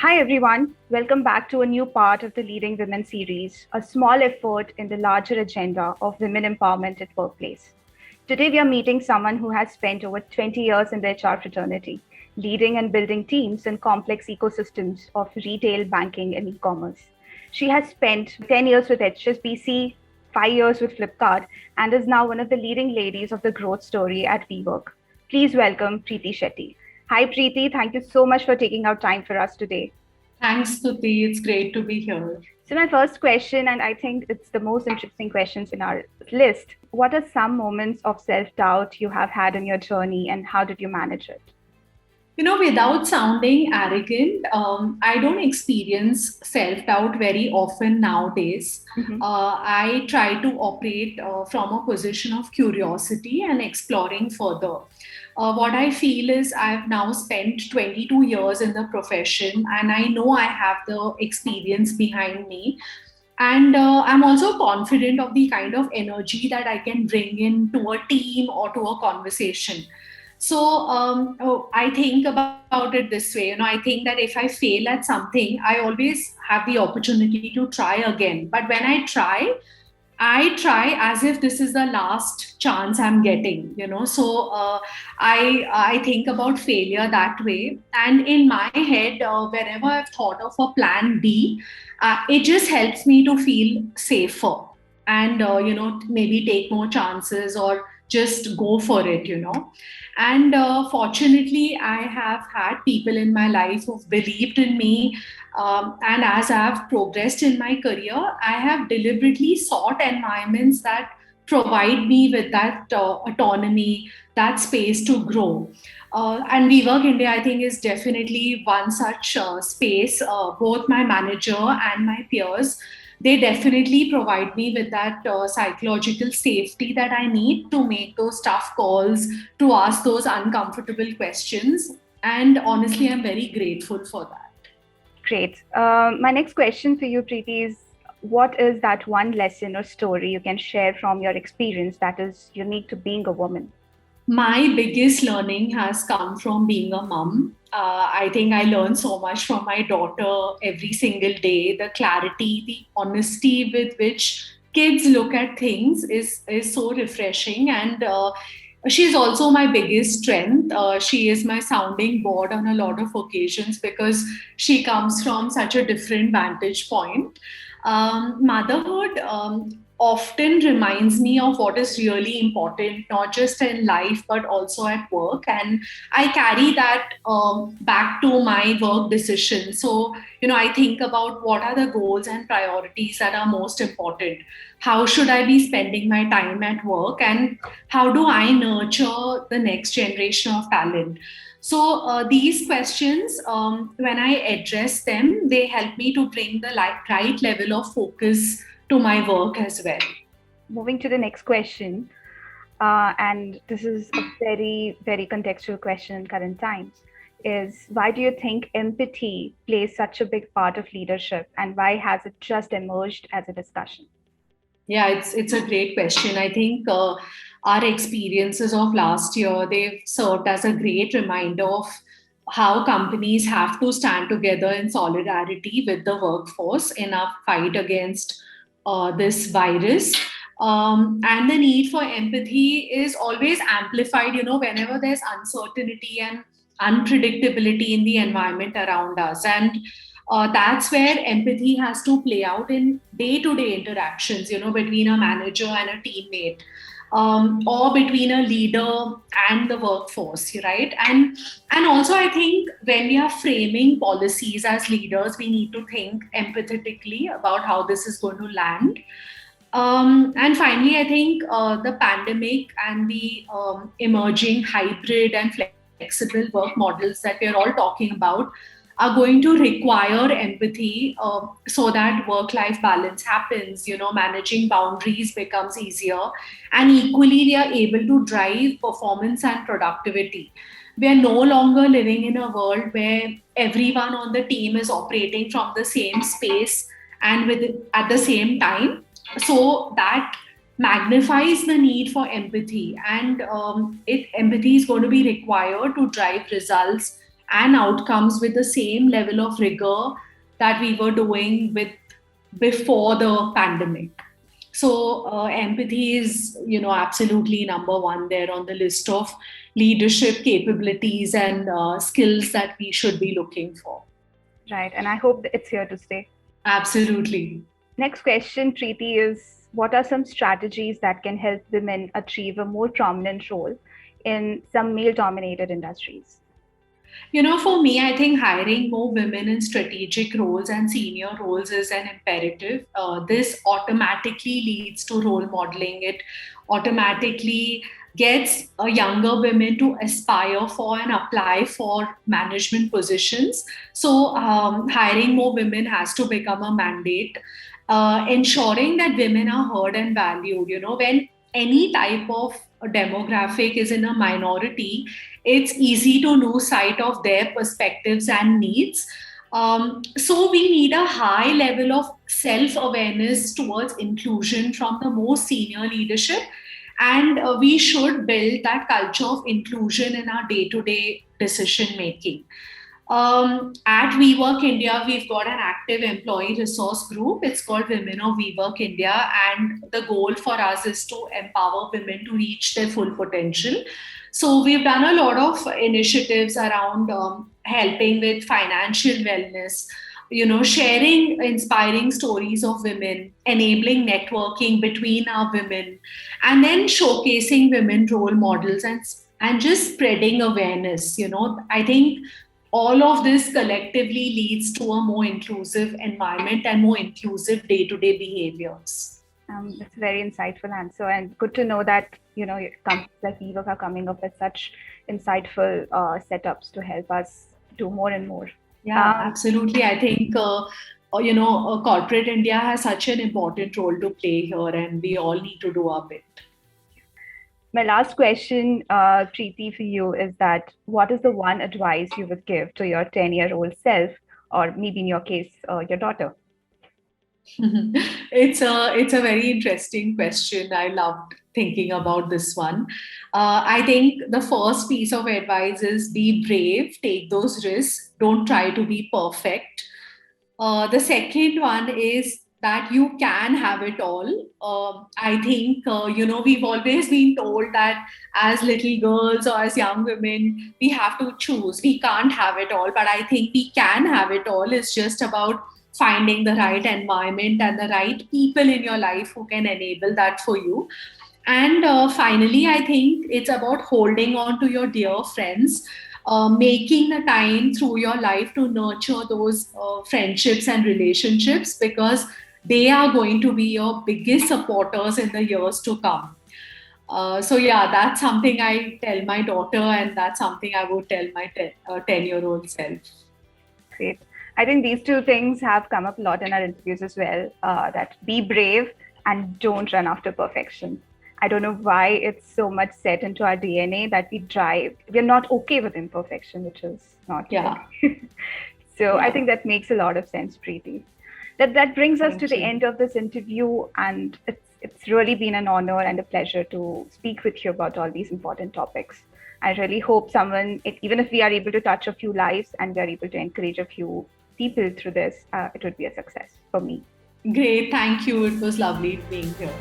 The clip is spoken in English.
Hi everyone, welcome back to a new part of the Leading Women series, a small effort in the larger agenda of women empowerment at workplace. Today we are meeting someone who has spent over 20 years in the HR fraternity, leading and building teams in complex ecosystems of retail, banking, and e-commerce. She has spent 10 years with HSBC, 5 years with Flipkart, and is now one of the leading ladies of the growth story at WeWork. Please welcome Priti Shetty. Hi Preeti, thank you so much for taking out time for us today. Thanks, Stuti. It's great to be here. So, my first question, and I think it's the most interesting questions in our list, what are some moments of self doubt you have had in your journey and how did you manage it? Without sounding arrogant, I don't experience self doubt very often nowadays. Mm-hmm. I try to operate from a position of curiosity and exploring further. What I feel is I've now spent 22 years in the profession and I know I have the experience behind me. And I'm also confident of the kind of energy that I can bring in to a team or to a conversation. So I think about it this way. I think that if I fail at something, I always have the opportunity to try again. But when I try as if this is the last chance I'm getting. So I think about failure that way. And in my head, whenever I've thought of a plan B, it just helps me to feel safer and maybe take more chances or just go for it. And fortunately, I have had people in my life who've believed in me. And as I've progressed in my career, I have deliberately sought environments that provide me with that autonomy, that space to grow. And WeWork India, I think, is definitely one such space. Both my manager and my peers, they definitely provide me with that psychological safety that I need to make those tough calls, to ask those uncomfortable questions. And honestly, I'm very grateful for that. Great. My next question for you, Preeti, is what is that one lesson or story you can share from your experience that is unique to being a woman? My biggest learning has come from being a mom. I think I learn so much from my daughter every single day. The clarity, the honesty with which kids look at things is so refreshing. And she's also my biggest strength. She is my sounding board on a lot of occasions because she comes from such a different vantage point. Motherhood often reminds me of what is really important, not just in life, but also at work. And I carry that back to my work decisions. So, I think about what are the goals and priorities that are most important. How should I be spending my time at work? And how do I nurture the next generation of talent? So these questions, when I address them, they help me to bring the right level of focus to my work as well. Moving to the next question, and this is a very, very contextual question in current times, is why do you think empathy plays such a big part of leadership and why has it just emerged as a discussion? Yeah, it's a great question. I think our experiences of last year, they've served as a great reminder of how companies have to stand together in solidarity with the workforce in our fight against this virus. And the need for empathy is always amplified, whenever there's uncertainty and unpredictability in the environment around us. And that's where empathy has to play out in day-to-day interactions, between a manager and a teammate, or between a leader and the workforce, right? And also, I think when we are framing policies as leaders, we need to think empathetically about how this is going to land. And finally, I think the pandemic and the emerging hybrid and flexible work models that we're all talking about are going to require empathy so that work-life balance happens. Managing boundaries becomes easier, and equally we are able to drive performance and productivity. We are no longer living in a world where everyone on the team is operating from the same space and with at the same time. So that magnifies the need for empathy, and empathy is going to be required to drive results and outcomes with the same level of rigor that we were doing with before the pandemic. So empathy is, absolutely number one there on the list of leadership capabilities and skills that we should be looking for. Right. And I hope that it's here to stay. Absolutely. Next question, Preeti, is what are some strategies that can help women achieve a more prominent role in some male-dominated industries? For me, I think hiring more women in strategic roles and senior roles is an imperative. This automatically leads to role modeling. It automatically gets younger women to aspire for and apply for management positions. So, hiring more women has to become a mandate. Ensuring that women are heard and valued. When any type of demographic is in a minority, it's easy to lose sight of their perspectives and needs. So we need a high level of self-awareness towards inclusion from the most senior leadership. And we should build that culture of inclusion in our day-to-day decision making. At WeWork India, we've got an active employee resource group. It's called Women of WeWork India. And the goal for us is to empower women to reach their full potential. So we've done a lot of initiatives around helping with financial wellness, sharing inspiring stories of women, enabling networking between our women, and then showcasing women role models and just spreading awareness. I think all of this collectively leads to a more inclusive environment and more inclusive day-to-day behaviors. That's a very insightful answer, and good to know that companies like WeWork are coming up with such insightful setups to help us do more and more. Yeah, absolutely. I think corporate India has such an important role to play here, and we all need to do our bit. My last question, Preeti, for you is that what is the one advice you would give to your 10-year-old self, or maybe in your case, your daughter? It's a very interesting question. I loved thinking about this one. I think the first piece of advice is be brave, take those risks, don't try to be perfect. The second one is that you can have it all. I think, we've always been told that as little girls or as young women, we have to choose. We can't have it all, but I think we can have it all. It's just about finding the right environment and the right people in your life who can enable that for you. And finally, I think it's about holding on to your dear friends, making the time through your life to nurture those friendships and relationships, because they are going to be your biggest supporters in the years to come. So yeah, that's something I tell my daughter, and that's something I would tell my 10-year-old self. Great. I think these two things have come up a lot in our interviews as well, that be brave and don't run after perfection. I don't know why it's so much set into our DNA that we're not okay with imperfection, which is not. Yeah. So yeah. I think that makes a lot of sense, Preeti. That brings us to the end of this interview, and it's really been an honor and a pleasure to speak with you about all these important topics. I really hope even if we are able to touch a few lives and we are able to encourage a few people through this, it would be a success for me. Great, thank you. It was lovely being here.